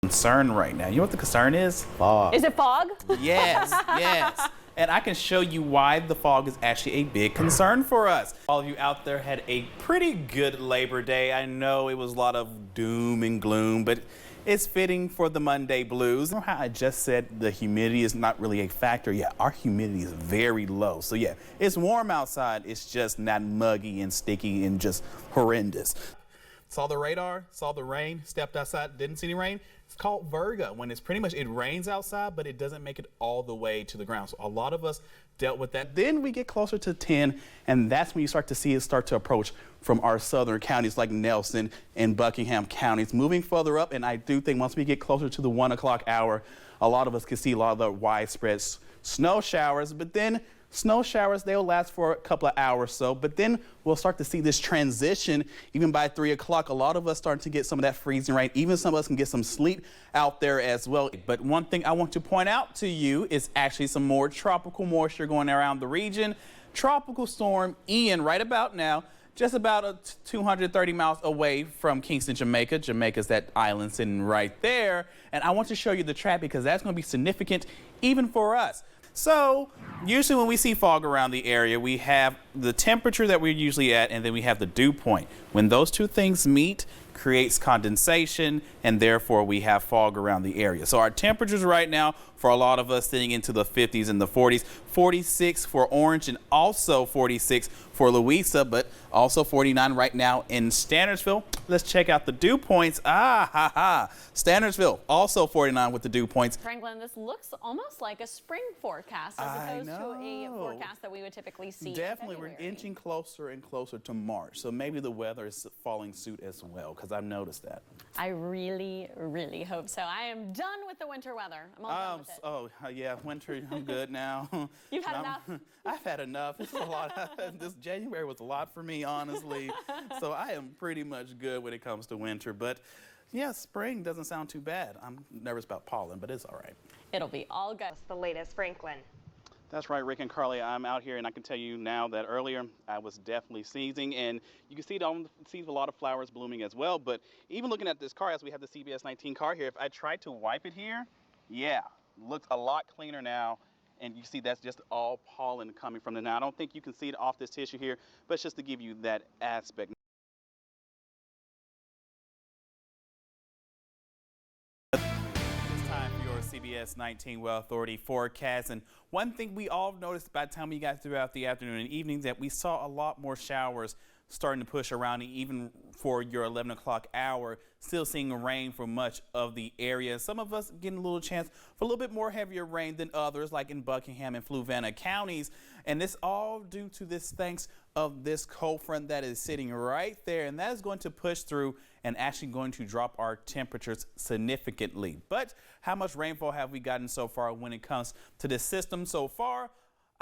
concern right now. You know what the concern is? Fog. Is it fog? Yes, yes. And I can show you why the fog is actually a big concern for us. All of you out there had a pretty good Labor Day. I know it was a lot of doom and gloom, but it's fitting for the Monday blues. Remember how I just said the humidity is not really a factor? Yeah, our humidity is very low. So yeah, it's warm outside. It's just not muggy and sticky and just horrendous. Saw the radar, saw the rain, stepped outside, didn't see any rain. It's called Virgo, when it's pretty much, it rains outside, but it doesn't make it all the way to the ground. So a lot of us dealt with that. Then we get closer to 10, and that's when you start to see it start to approach from our southern counties like Nelson and Buckingham counties. Moving further up, and I do think once we get closer to the 1 o'clock hour, a lot of us can see a lot of the widespread snow showers, but then snow showers, they'll last for a couple of hours or so, but then we'll start to see this transition even by 3 o'clock. A lot of us starting to get some of that freezing rain. Even some of us can get some sleet out there as well. But one thing I want to point out to you is actually some more tropical moisture going around the region. Tropical storm Ian right about now, just about 230 miles away from Kingston, Jamaica. Jamaica's that island sitting right there. And I want to show you the track because that's going to be significant even for us. So usually when we see fog around the area, we have the temperature that we're usually at, and then we have the dew point. When those two things meet, creates condensation, and therefore we have fog around the area. So our temperatures right now for a lot of us sitting into the 50s and the 40s, 46 for Orange and also 46 for Louisa, but also 49 right now in Standardsville. Let's check out the dew points. Standardsville also 49 with the dew points. Franklin, this looks almost like a spring forecast as opposed to a forecast that we would typically see. Definitely, we're inching closer and closer to March, so maybe the weather is following suit as well, because I've noticed that. I really, really hope so. I am done with the winter weather. I'm all done with it. Yeah, winter, I'm good now. You've had enough? I've had enough. This is a lot. This January was a lot for me, honestly. So I am pretty much good when it comes to winter. But yeah, spring doesn't sound too bad. I'm nervous about pollen, but it's all right. It'll be all good. What's the latest, Franklin? That's right, Rick and Carly. I'm out here, and I can tell you now that earlier I was definitely sneezing, and you can see a lot of flowers blooming as well. But even looking at this car, as we have the CBS 19 car here, if I try to wipe it here, yeah, looks a lot cleaner now. And you see that's just all pollen coming from the now. I don't think you can see it off this tissue here, but it's just to give you that aspect. It's time for your CBS 19 Weather Authority forecast. And one thing we all noticed by the time we got throughout the afternoon and evenings that we saw a lot more showers starting to push around, even for your 11 o'clock hour, still seeing rain for much of the area. Some of us getting a little chance for a little bit more heavier rain than others, like in Buckingham and Fluvanna counties. And this all due to this thanks of this cold front that is sitting right there. And that is going to push through and actually going to drop our temperatures significantly. But how much rainfall have we gotten so far when it comes to this system so far?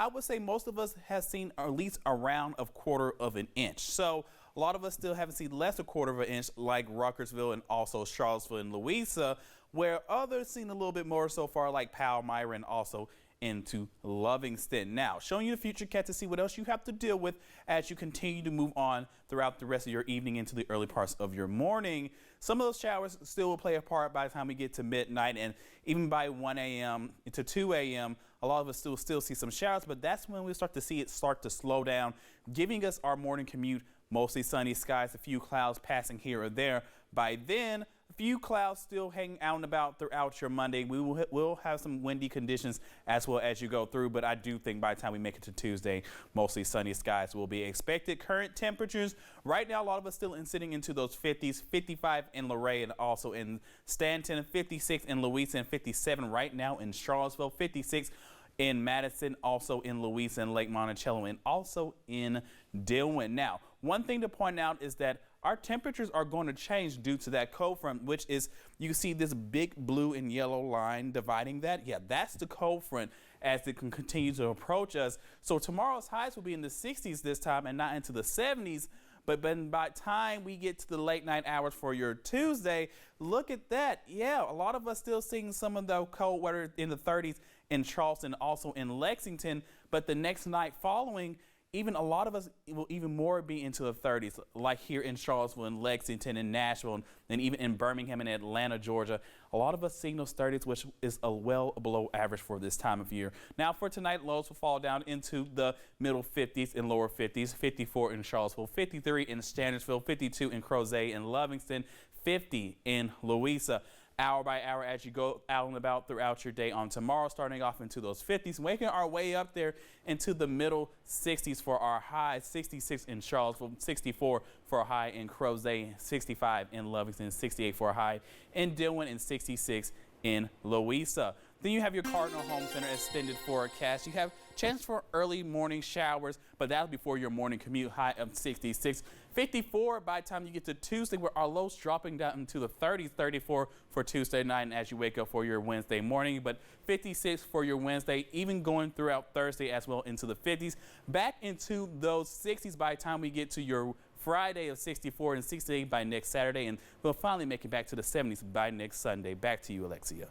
I would say most of us have seen at least around a quarter of an inch. So a lot of us still haven't seen less than a quarter of an inch, like Ruckersville and also Charlottesville and Louisa, where others seen a little bit more so far, like Palmyra and also into Livingston. Now, showing you the future cat to see what else you have to deal with as you continue to move on throughout the rest of your evening into the early parts of your morning. Some of those showers still will play a part by the time we get to midnight, and even by 1 a.m. to 2 a.m., a lot of us still see some showers, but that's when we start to see it start to slow down, giving us our morning commute, mostly sunny skies, a few clouds passing here or there. By then, a few clouds still hanging out and about throughout your Monday. We will have some windy conditions as well as you go through, but I do think by the time we make it to Tuesday, mostly sunny skies will be expected. Current temperatures right now, a lot of us still sitting into those 50s, 55 in Luray and also in Stanton, 56 in Louisa, and 57 right now in Charlottesville, 56 in Madison, also in Louisa and Lake Monticello, and also in Dillon. Now, one thing to point out is that our temperatures are going to change due to that cold front, which is, you see this big blue and yellow line dividing that. Yeah, that's the cold front as it can continue to approach us. So tomorrow's highs will be in the 60s this time and not into the 70s. But by the time we get to the late night hours for your Tuesday, look at that. Yeah, a lot of us still seeing some of the cold weather in the 30s in Charleston, also in Lexington. But the next night following, even a lot of us will even more be into the 30s, like here in Charlottesville and Lexington and Nashville and even in Birmingham and Atlanta, Georgia. A lot of us seeing those 30s, which is a well below average for this time of year. Now for tonight, lows will fall down into the middle 50s and lower 50s, 54 in Charlottesville, 53 in Stannisville, 52 in Crozet and Livingston, 50 in Louisa. Hour by hour as you go out and about throughout your day on tomorrow, starting off into those 50s, making our way up there into the middle 60s for our high, 66 in Charlottesville, 64 for a high in Crozet, 65 in Livingston, 68 for a high in Dillon, and 66 in Louisa. Then you have your Cardinal Home Center extended forecast. You have chance for early morning showers, but that'll be for your morning commute, high of 66. 54 by the time you get to Tuesday, where our lows dropping down into the 30s, 34 for Tuesday night and as you wake up for your Wednesday morning, but 56 for your Wednesday, even going throughout Thursday as well into the 50s. Back into those 60s by the time we get to your Friday of 64 and 68 by next Saturday, and we'll finally make it back to the 70s by next Sunday. Back to you, Alexia.